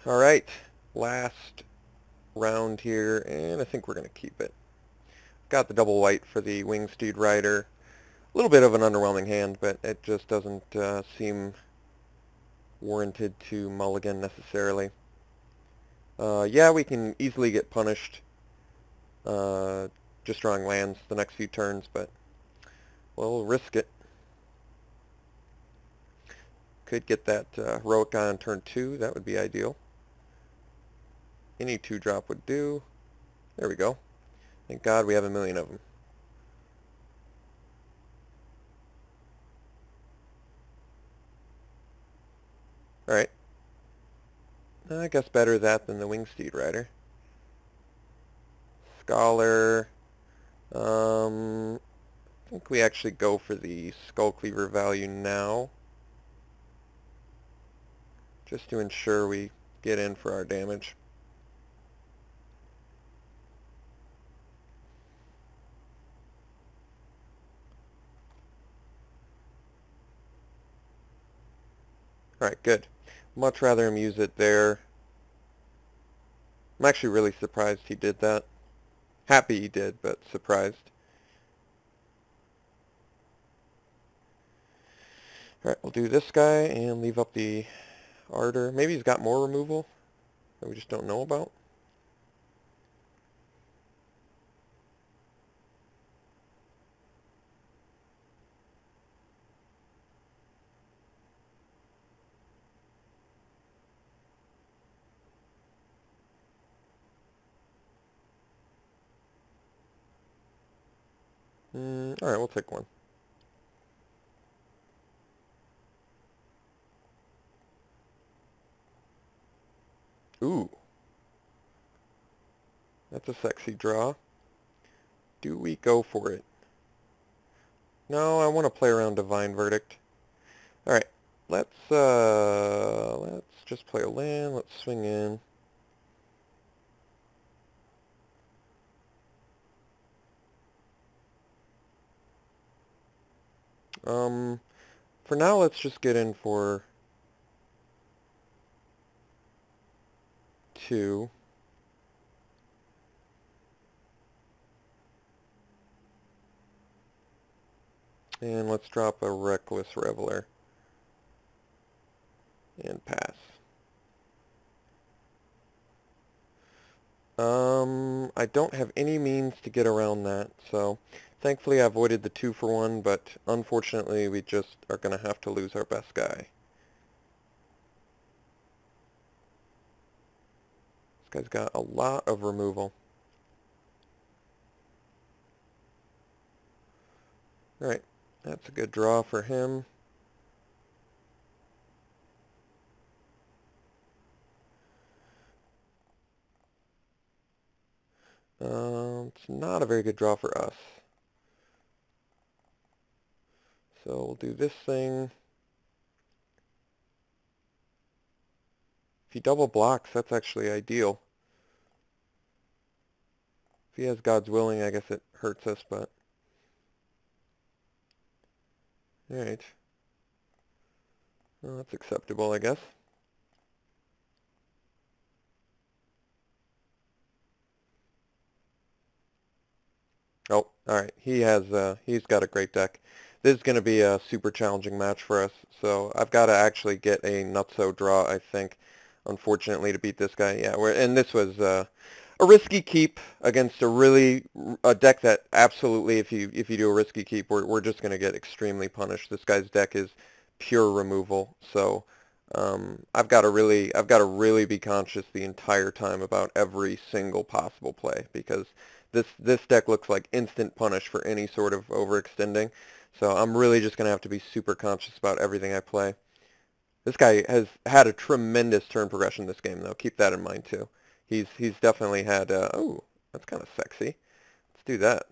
Alright, last round here, and I think we're going to keep it. Got the double white for the Wingsteed Rider. A little bit of an underwhelming hand, but it just doesn't seem warranted to mulligan necessarily. Yeah, we can easily get punished just drawing lands the next few turns, but we'll risk it. Could get that heroic guy on turn 2, that would be ideal. Any 2-drop would do. There we go. Thank God we have a million of them. Alright. I guess better that than the Wingsteed Rider. Scholar. I think we actually go for the Skull Cleaver value now, just to ensure we get in for our damage. Alright, good. Much rather him use it there. I'm actually really surprised he did that. Happy he did, but surprised. Alright, we'll do this guy and leave up the Ardor. Maybe he's got more removal that we just don't know about. Alright, we'll take one. Ooh. That's a sexy draw. Do we go for it? No, I want to play around Divine Verdict. Alright, let's just play a land, let's swing in. For now, let's just get in for 2. And let's drop a Reckless Reveler. And pass. I don't have any means to get around that, so thankfully I avoided the 2-for-1, but unfortunately we just are going to have to lose our best guy. This guy's got a lot of removal. Alright, that's a good draw for him. It's not a very good draw for us. So we'll do this thing. If he double blocks, that's actually ideal. If he has God's Willing, I guess it hurts us, but... Alright. Well, that's acceptable, I guess. Oh, alright. He's got a great deck. This is going to be a super challenging match for us, so I've got to actually get a nutso draw, I think, unfortunately, to beat this guy. Yeah, and this was a risky keep against a deck that absolutely, if you do a risky keep, we're just going to get extremely punished. This guy's deck is pure removal, so I've got to really be conscious the entire time about every single possible play, because this deck looks like instant punish for any sort of overextending. So I'm really just going to have to be super conscious about everything I play. This guy has had a tremendous turn progression this game, though. Keep that in mind, too. He's definitely had, oh, that's kind of sexy. Let's do that.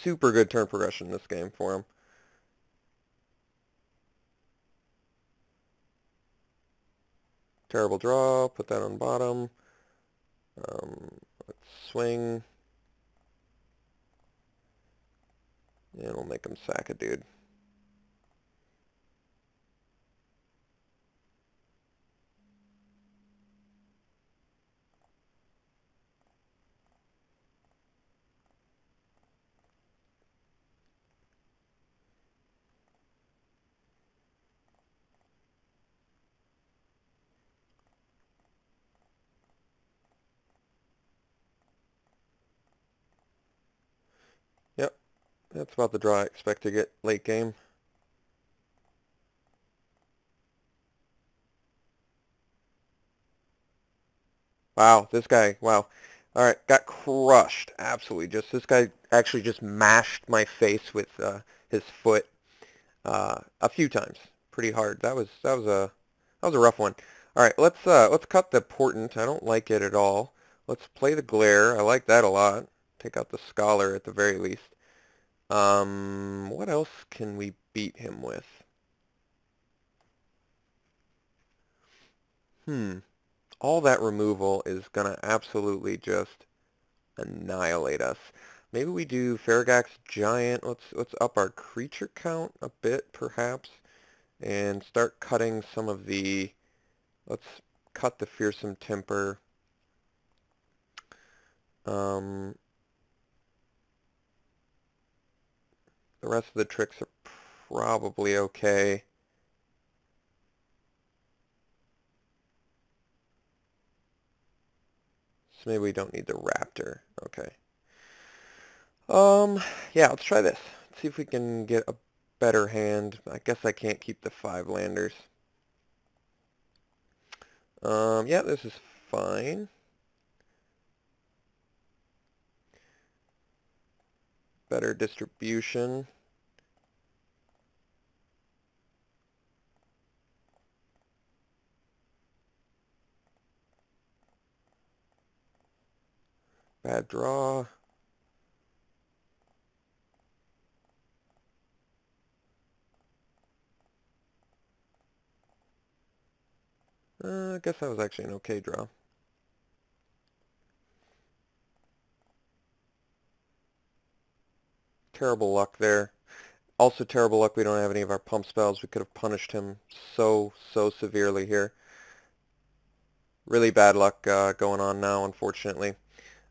Super good turn progression this game for him. Terrible draw. Put that on bottom. Let's swing. And we'll make him sack a dude. That's about the draw I expect to get late game. Wow, this guy, wow. Alright, got crushed. Absolutely. This guy actually just mashed my face with his foot a few times. Pretty hard. That was a rough one. Alright, let's cut the portent. I don't like it at all. Let's play the glare. I like that a lot. Take out the scholar at the very least. What else can we beat him with? All that removal is gonna absolutely just annihilate us. Maybe we do Farragax Giant. Let's up our creature count a bit, perhaps, and start cutting some of the. Let's cut the Fearsome Temper. The rest of the tricks are probably okay. So maybe we don't need the Raptor. Okay. Yeah, let's try this. Let's see if we can get a better hand. I guess I can't keep the 5 landers. Yeah, this is fine. Better distribution. Bad draw. I guess that was actually an okay draw. Terrible luck there. Also terrible luck we don't have any of our pump spells. We could have punished him so severely here. Really bad luck going on now, unfortunately.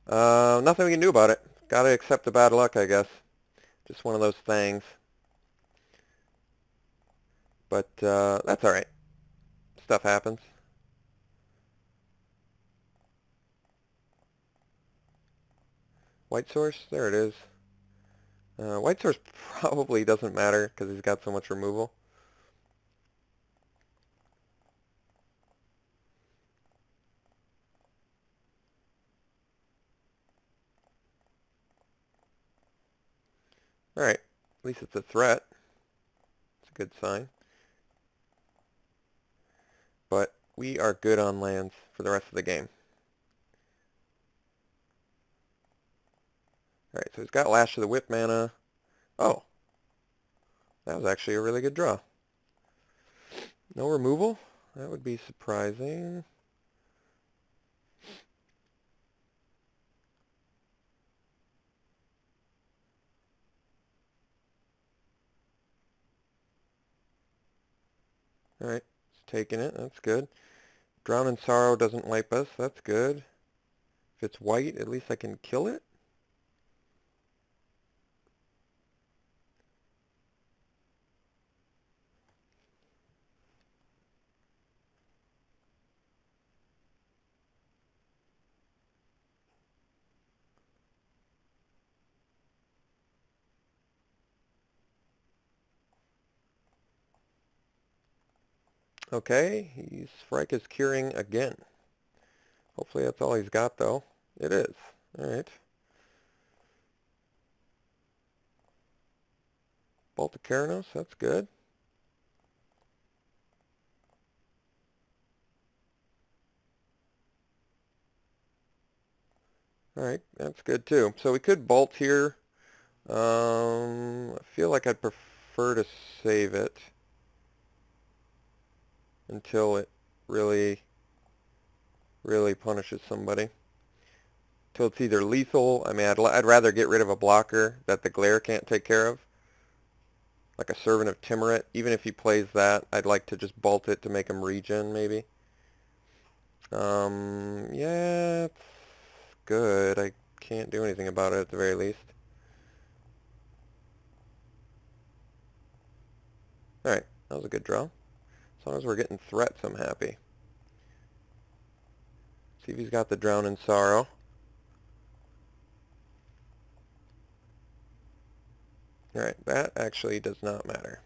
Nothing we can do about it. Gotta accept the bad luck, I guess. Just one of those things. But that's alright. Stuff happens. White source? There it is. White source probably doesn't matter because he's got so much removal. Alright. At least it's a threat. It's a good sign. But we are good on lands for the rest of the game. Alright, so he's got Lash of the Whip mana. Oh. That was actually a really good draw. No removal? That would be surprising. Alright, it's taking it. That's good. Drown in Sorrow doesn't wipe us. That's good. If it's white, at least I can kill it. Okay, Shrike is curing again. Hopefully that's all he's got, though. It is. Alright. Bolt of Keranos, that's good. Alright, that's good too. So we could bolt here. I feel like I'd prefer to save it until it really punishes somebody. Till it's either lethal. I mean, I'd rather get rid of a blocker that the glare can't take care of. Like a Servant of Timurit. Even if he plays that, I'd like to just bolt it to make him regen, maybe. Yeah, it's good. I can't do anything about it at the very least. Alright, that was a good draw. As long as we're getting threats, I'm happy. See if he's got the Drown in Sorrow. Alright, that actually does not matter.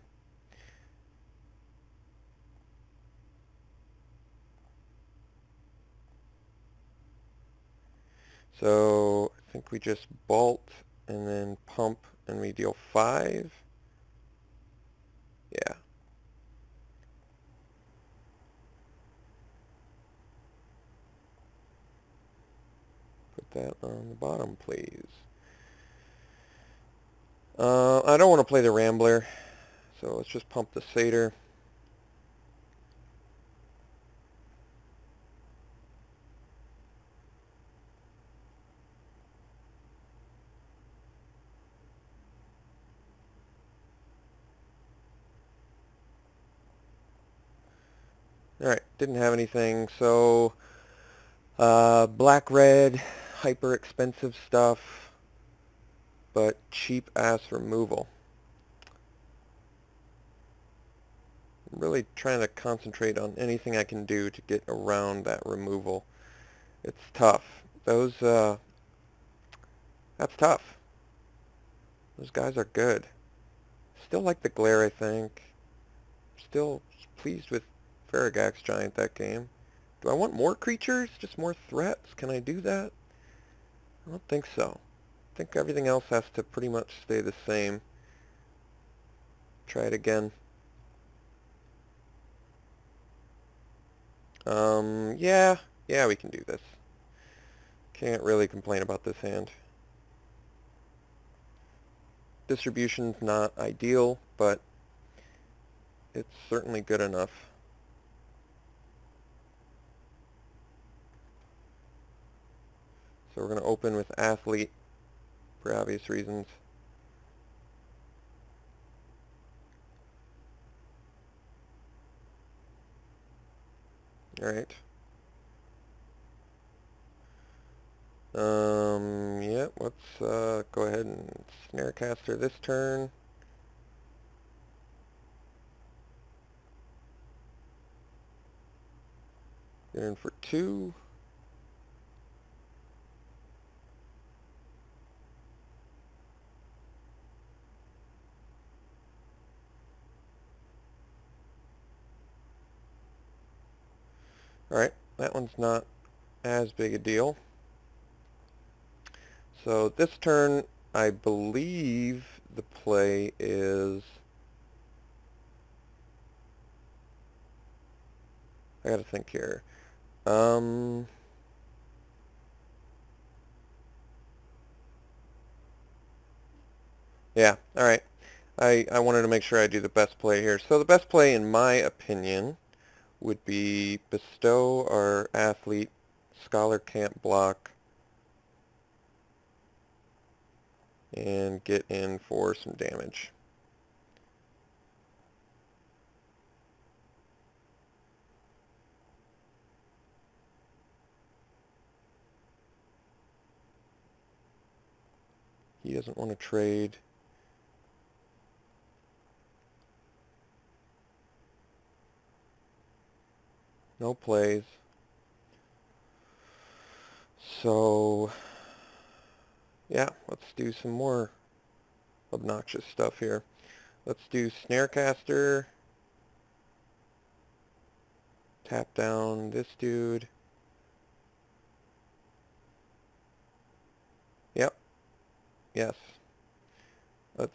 So I think we just bolt and then pump and we deal 5. Yeah. Put that on the bottom, please. I don't want to play the Rambler, so let's just pump the Satyr. Alright, didn't have anything, so black-red, hyper expensive stuff, but cheap ass removal. I'm really trying to concentrate on anything I can do to get around that removal. It's tough. That's tough. Those guys are good. Still like the Glare, I think. Still pleased with Farragax Giant that game. Do I want more creatures? Just more threats? Can I do that? I don't think so. I think everything else has to pretty much stay the same. Try it again. Yeah, we can do this. Can't really complain about this hand. Distribution's not ideal, but it's certainly good enough. So we're going to open with Athlete for obvious reasons. Alright. Yeah, let's go ahead and Snarecaster this turn. Get in for 2. Alright, that one's not as big a deal. So this turn, I believe the play is... I gotta think here. Yeah, alright. I wanted to make sure I do the best play here. So the best play, in my opinion, would be bestow our Athlete, Scholar can't block, and get in for some damage. He doesn't want to trade. No plays. So, yeah, let's do some more obnoxious stuff here. Let's do Snarecaster. Tap down this dude. Yep. Yes. Let's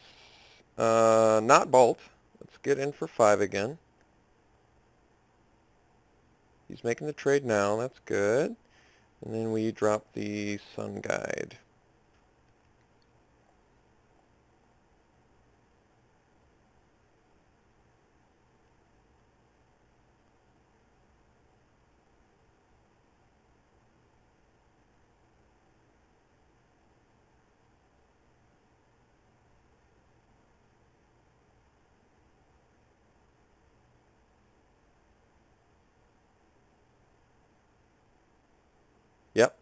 not bolt. Let's get in for 5 again. He's making the trade now. That's good. And then we drop the Sun Guide. Yep.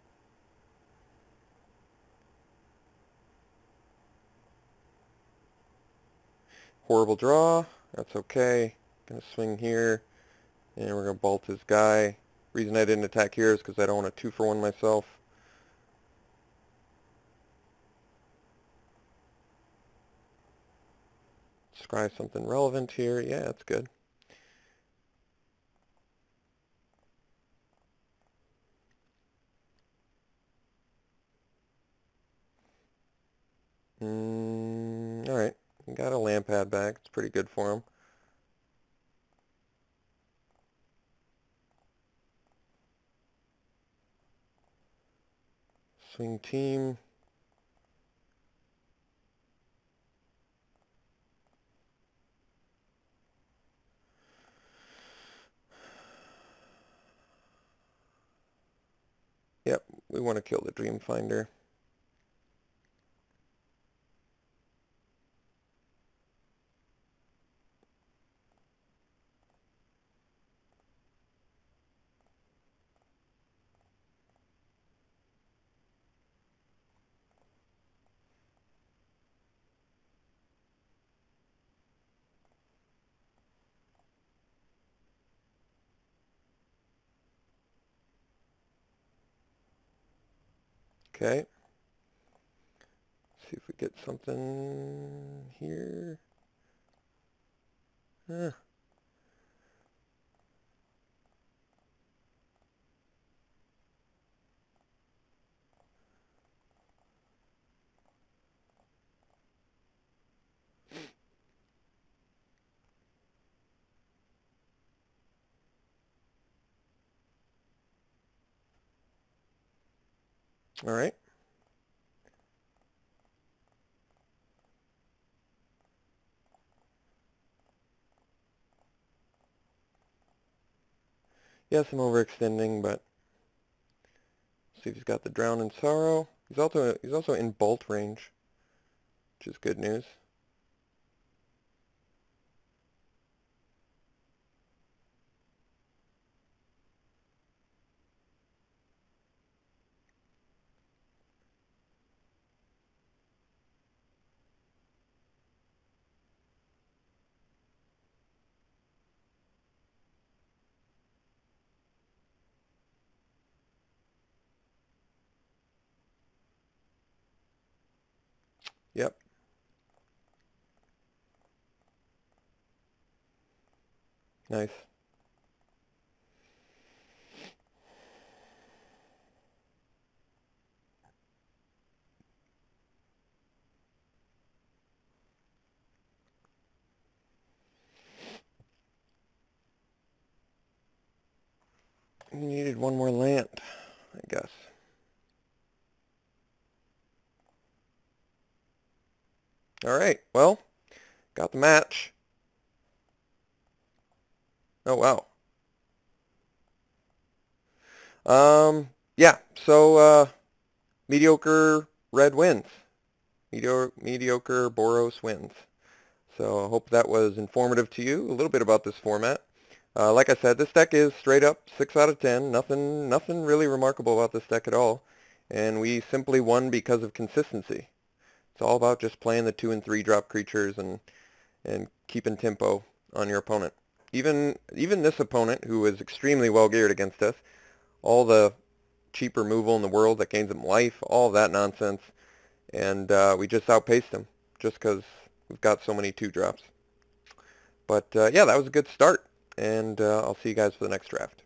Horrible draw. That's okay. Gonna swing here. And we're gonna bolt his guy. Reason I didn't attack here is because I don't want a 2-for-1 myself. Try something relevant here. Yeah, that's good. Alright. Got a Lampad back. It's pretty good for him. Swing team. Yep, we want to kill the Dreamfinder. Okay. See if we get something here. All right. Yes, I'm overextending, but see if he's got the Drown in Sorrow. He's also in bolt range, which is good news. Yep. Nice. Needed one more land, I guess. All right. Well, got the match. Oh, wow. Yeah, so, mediocre red wins. Mediocre Boros wins. So I hope that was informative to you, a little bit about this format. Like I said, this deck is straight up 6 out of 10. Nothing really remarkable about this deck at all. And we simply won because of consistency. It's all about just playing the 2 and 3 drop creatures and keeping tempo on your opponent. Even this opponent, who is extremely well geared against us, all the cheap removal in the world that gains him life, all that nonsense, and we just outpaced him just because we've got so many 2-drops. But yeah, that was a good start, and I'll see you guys for the next draft.